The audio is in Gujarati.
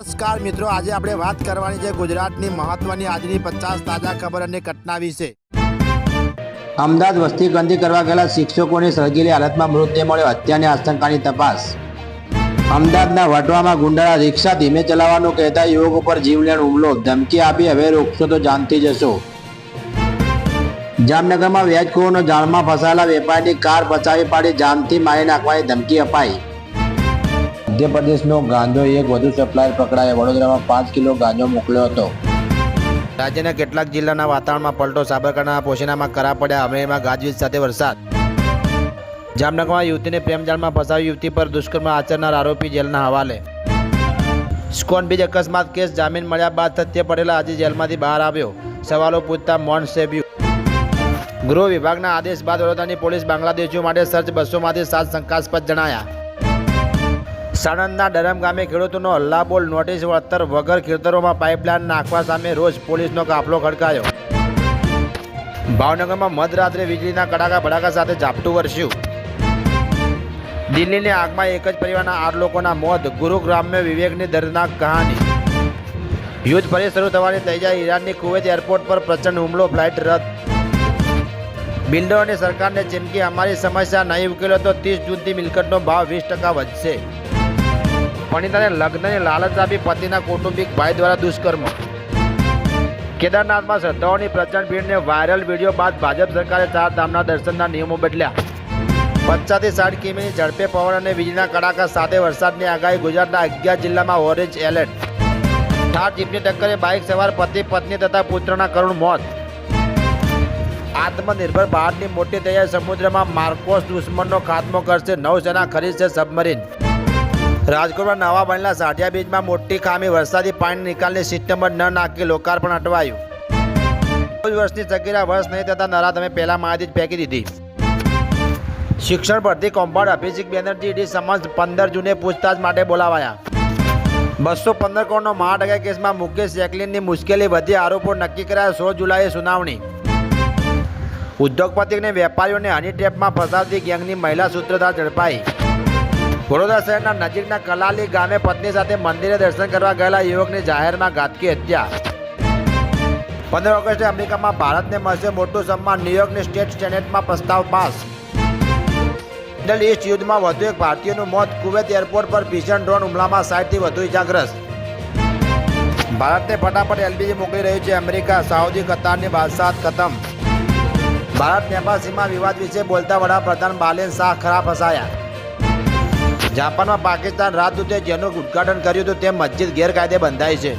નમસ્કાર મિત્રો, આજે આપણે વાત કરવાની છે ગુજરાતની મહત્વની આજની 50 તાજા ખબર અને ઘટના વિશે। અમદાવાદ વસ્તી ગંદી કરવા ગયેલા શિક્ષકોની સળગેલી હાલતમાં મૃતદેહ મળ્યો, હત્યાની આશંકાની તપાસ। અમદાવાદના વટવામાં ગુંડાળા રિક્ષા ધીમે ચલાવવાનું કહેતા યુવક ઉપર જીવલેણ હુમલો, ધમકી આપી હવે રોકશો તો જાનથી જશો। જામનગરમાં વ્યાજખોરોનો જાળમાં ફસાયેલા વેપારીની કાર બચાવી પાડી જાનથી મારી નાખવાની ધમકી અપાઈ। મધ્યપ્રદેશનો ગાંજો એક વધુ સપ્લાયર પકડાયો, વડોદરામાં 5 કિલો ગાંજો મોકલ્યો હતો। રાજ્યના કેટલાક જિલ્લાના વાતાવરણમાં પલટો, સાબરકાંઠાના પોશીનામાં કરા પડ્યા, અમરેલીમાં ગાજવીજ સાથે વરસાદ। જામનગરમાં યુવતીને પ્રેમજાળમાં ફસાવી યુવતી પર દુષ્કર્મ આચરનાર આરોપી જેલના હવાલે। સ્કોન બીજ અકસ્માત કેસ જામીન મળ્યા બાદ સત્ય પટેલ આજે જેલમાંથી બહાર આવ્યો, સવાલો પૂછતા મૌન સેવ્યું। ગૃહ વિભાગના આદેશ બાદ વડોદરાની પોલીસ બાંગ્લાદેશીઓ માટે સર્ચ 200માંથી 7 શંકાસ્પદ જણાયા। સાણંદના ડરમ ગામે ખેડૂતોનો હલ્લાબોલ, નોટિસ વળતર વગર ખેતરોમાં પાઇપલાઇન નાખવા સામે રોજ પોલીસનો કાફલો ખડકાયો। ભાવનગરમાં મધરાત્રે વીજળીના કડાકા ભડાકા સાથે ઝાપટું વરસ્યું। દિલ્હીની આગમાં એક જ પરિવારના 8 લોકોના મોત, ગુરુગ્રામમાં વિવેકની દર્દનાક કહાની। યુદ્ધ ફરી શરૂ થવાની તૈયારી, ઈરાનની કુવૈત એરપોર્ટ પર પ્રચંડ હુમલો, ફ્લાઇટ રદ। બિલ્ડરોની સરકારને ચીમકી, અમારી સમસ્યા નહીં ઉકેલો તો 30 જૂનથી મિલકતનો ભાવ 20% વધશે। પરિણીતાને લગ્નની લાલચ આપી પતિના કૌટુંબિક ભાઈ દ્વારા દુષ્કર્મ। કેદારનાથમાં શ્રદ્ધાળુઓની પ્રચંડ ભીડને વાયરલ વિડીયો બાદ ભાજપ સરકારે 4 ધામના દર્શનના નિયમો બદલ્યા। 50 થી 60 કિમીની ઝડપે પવન અને વીજળીના કડાકા સાથે વરસાદની આગાહી, ગુજરાતના 11 જિલ્લામાં ઓરેન્જ એલર્ટ। ઠાર જીપની ટક્કરે બાઇક સવાર પતિ પત્ની તથા પુત્રના કરુણ મોત। આત્મનિર્ભર ભારતની મોટી તૈયારી, સમુદ્રમાં માર્કોસ દુશ્મનનો ખાત્મો કરશે, નૌસેના ખરીદશે સબમરીન। રાજકોટમાં નવા બનેલા સાઠિયા બીચમાં મોટી ખામી, વરસાદી પાણી નિકાલની સિસ્ટમ જ ન નાખી લોકાર્પણ અટવાયું। 14 વર્ષની સગીરા વર્ષ નહીં થતા નરાધમે પહેલા માહિતી જ ફેંકી દીધી। શિક્ષણ ભરતી કૌભાંડ, અભિષેક બેનર્જી ઈડી સમક્ષ 15 જૂને પૂછતાછ માટે બોલાવાયા। 215 કરોડનો મહાડકા કેસમાં મુકેશ જેકલીનની મુશ્કેલી વધી, આરોપો નક્કી કરાયા, 16 જુલાઈએ સુનાવણી। ઉદ્યોગપતિ અને વેપારીઓને હની ટ્રેપમાં ફસાવતી ગેંગની મહિલા સૂત્રધાર ઝડપાઈ। વડોદરા શહેરના નજીકના કલાલી ગામે પત્ની સાથે મંદિરે દર્શન કરવા ગયેલા યુવકની જાહેરમાં ઘાતકી હત્યા। 15 ઓગસ્ટે અમેરિકામાં ભારતને મળશે મોટું સન્માન, ન્યૂયોર્કની સ્ટેટ સેનેટમાં પ્રસ્તાવ પાસ। મિડલ ઈસ્ટ યુદ્ધમાં વધુ એક ભારતીયનું મોત, કુવૈત એરપોર્ટ પર ભીષણ ડ્રોન હુમલામાં 60થી વધુ ઇજાગ્રસ્ત। ભારતને ફટાફટ એલપીજી મોકલી રહ્યું છે અમેરિકા, સાઉદી કતારની બાદશાહત ખતમ। ભારત નેપાળ સીમા વિવાદ વિશે બોલતા વડાપ્રધાન બાલેન શાહ ખરા ફસાયા। જાપાનમાં પાકિસ્તાન રાજદૂતે જેનું ઉદ્ઘાટન કર્યું હતું તે મસ્જિદ ગેરકાયદે બંધાઈ છે।